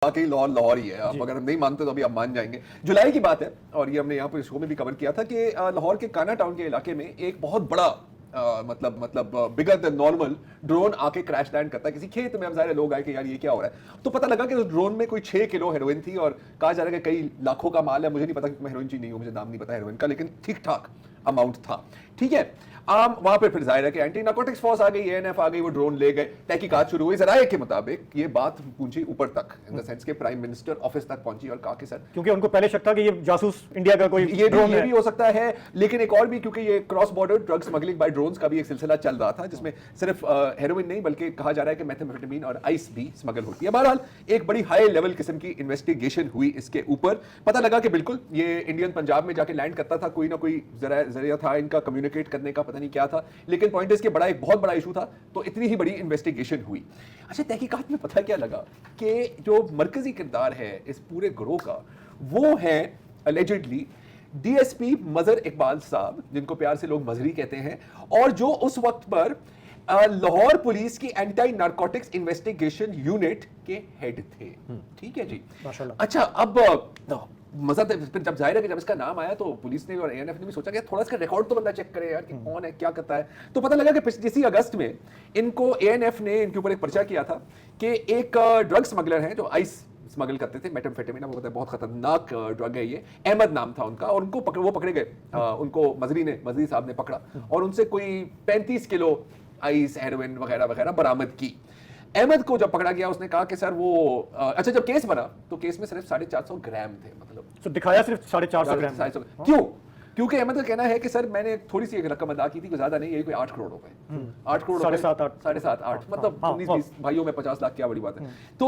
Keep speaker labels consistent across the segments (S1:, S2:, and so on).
S1: वाकई लाहौर लाहौर ही है। आप अगर नहीं मानते तो अभी आप मान जाएंगे। जुलाई की बात है और ये हमने यहाँ पर शो में भी कवर किया था कि लाहौर के काना टाउन के इलाके में एक बहुत बड़ा मतलब बिगर देन नॉर्मल ड्रोन आके क्रैश लैंड करता है किसी खेत में। अब जाहिर है लोग आए कि यार ये क्या हो रहा है, तो पता लगा कि उस ड्रोन में कोई 6 किलो हेरोइन थी और कहा जा रहा है कि कई लाखों का माल है। मुझे नहीं पता कि मैं हेरोइन चीज नहीं हूं, मुझे नाम नहीं पता हेरोइन का, लेकिन ठीक ठाक अमाउंट था। ठीक है, वहां पर फिर जाहिर है कि एंटी नार्कोटिक्स फोर्स आ गई, एएनएफ आ गई, वो ड्रोन ले गए, तहकीकात शुरू हुई। जराये के मुताबिक ये बात पहुंची ऊपर तक, इन द सेंस के प्राइम मिनिस्टर ऑफिस तक पहुंची और कहा कि सर,
S2: क्योंकि उनको पहले शक था कि ये जासूस इंडिया का कोई
S1: ये
S2: ड्रोन है।
S1: भी हो सकता है, लेकिन एक और भी, क्योंकि ये cross border drug smuggling by drones का भी एक सिलसिला चल रहा था, जिसमें सिर्फ हेरोइन नहीं बल्कि कहा जा रहा है कि मेथाम्फेटामिन और आइस भी स्मगल होती है। बहरहाल एक बड़ी हाई लेवल किस्म की इन्वेस्टिगेशन हुई इसके ऊपर। पता लगा कि बिल्कुल ये इंडियन पंजाब में जाके लैंड करता था, कोई ना कोई जरिया था इनका कम्युनिकेट करने का, पता नहीं क्या था, लेकिन पॉइंट इसके बड़ा एक बहुत बड़ा इशू था, तो इतनी ही बड़ी इन्वेस्टिगेशन हुई। अच्छा, तहकीकात में पता क्या लगा कि जो मरकजी किरदार है इस पूरे गिरोह का, वो है अलेजिडली डीएसपी मजर इकबाल साहब, जिनको प्यार से लोग मजहरी कहते हैं, और जो उस वक्त पर लाहौर पुलिस की एंटी नारकोटिक्स इन्वेस्टिगेशन यूनिट के हेड थे। ठीक है जी,
S2: माशाल्लाह।
S1: अच्छा, अब मजा फिर जब जाहिर है कि जब इसका नाम आया तो पुलिस ने और एएनएफ ने भी सोचा कि थोड़ा इसका रिकॉर्ड तो बंदा चेक करे यार कि कौन है, क्या करता है। तो पता लगा कि इसी अगस्त में इनको एएनएफ ने इनके ऊपर एक पर्चा किया था कि एक ड्रग स्मगलर है जो आइस स्मगल करते थे, मेटाम्फेटामिन, वो कहते हैं बहुत खतरनाक ड्रग है ये, अहमद नाम था उनका, और उनको वो पकड़े गए, उनको मजरी साहब ने पकड़ा और उनसे कोई 35 किलो आइस, हेरोइन वगैरह वगैरह बरामद की। अहमद को जब पकड़ा गया उसने कहा कि सर वो अच्छा, जब केस बना तो केस में सिर्फ 450 ग्राम थे, मतलब
S2: तो दिखाया सिर्फ 450 ग्राम।
S1: क्यों? क्योंकि अहमद का कहना है कि सर मैंने थोड़ी सी एक रकम अदा की थी, कोई ज्यादा नहीं, यही कोई 8 करोड़ रुपए, 8 करोड़,
S2: 7.5
S1: 8 मतलब 19-20 भाइयों में 50 लाख, क्या बड़ी बात है। तो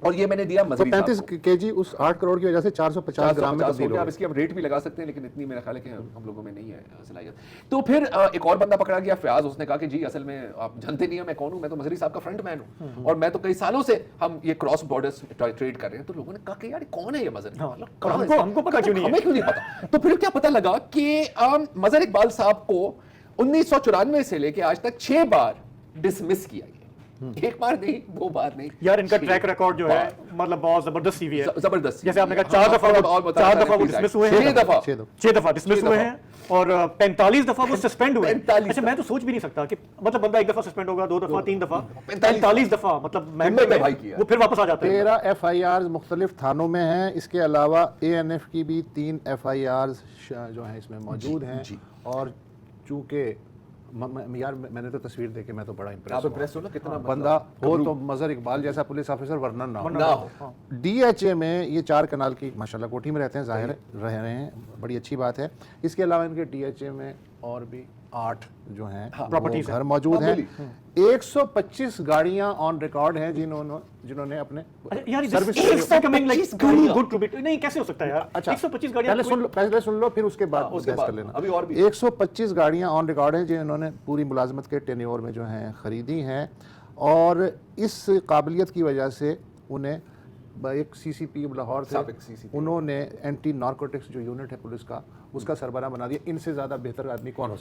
S1: और ये मैंने दिया मजहरी साहब को।
S3: 35 केजी उस 8 करोड़ की वजह से 450 ग्राम में तब्दील हो गया।
S1: अब इसकी हम रेट भी लगा सकते हैं, लेकिन इतनी मेरा ख्याल है कि हम लोगों में नहीं है सलाहियत। तो फिर एक और बंदा पकड़ा गया, फयाज। उसने कहा कि जी असल में आप जानते नहीं है मैं कौन हूं, मैं तो मजहरी साहब का फ्रंट मैन हूं और मैं तो कई सालों से हम ये क्रॉस बॉर्डर्स ट्रेड कर रहे हैं। तो लोगों ने कहा कि यार कौन है ये मजहरी,
S2: हमको पता क्यों नहीं है,
S1: हमें क्यों नहीं पता। तो फिर क्या पता लगा कि मजहर इकबाल साहब को 1994 से लेके आज तक 6 बार डिसमिस किया गया। एक बार नहीं, 2 बार नहीं
S2: यार, इनका ट्रैक रिकॉर्ड जो है मतलब बहुत जबरदस्त सीवी है,
S1: जबरदस्त।
S2: जैसे आपने कहा 4 दफा वो डिसमिस हुए हैं,
S1: 6
S2: दफा डिसमिस हुए हैं और 45 दफा वो सस्पेंड हुए हैं।
S1: 45।
S2: अच्छा, मैं तो सोच भी नहीं सकता कि मतलब बंदा एक दफा सस्पेंड होगा, 2 दफा, 3 दफा, 45 दफा, मतलब वो फिर वापस आ जाता है।
S3: 13 FIRs मुख्तलिफ थानों में हैं। इसके अलावा ANF की भी 3 FIRs जो हैं इसमें मौजूद हैं। और चूंकि यार मैंने तो तस्वीर देखी, मैं तो बड़ा इम्प्रेस
S1: हो ना, कितना
S3: बंदा हो तो मजहर इकबाल जैसा पुलिस ऑफिसर वर्णन ना हो। DHA में ये 4 कनाल की माशाल्लाह कोठी में रहते हैं, जाहिर रह रहे हैं, बड़ी अच्छी बात है। इसके अलावा इनके DHA में और भी 8 जो हैं प्रॉपर्टीज घर मौजूद हैं। 125 गाड़ियां ऑन रिकॉर्ड हैं जिन्होंने अपने
S2: सर्विस नहीं, कैसे हो सकता है यार। अच्छा, 125 गाड़ियां
S3: पहले सुन लो फिर उसके बाद कर लेना।
S1: अभी और भी
S3: 125 गाड़ियां ऑन रिकॉर्ड हैं जिन्होंने पूरी मुलाजमत के टेन्योर में जो हैं खरीदी हैं, और इस काबिलियत की वजह से उन्हें एक CCP लाहौर थे, उन्होंने एंटी नार्कोटिक्स जो यूनिट है पुलिस का, उसका सरबराह बना दिया। इनसे ज्यादा बेहतर आदमी कौन हो सकता है?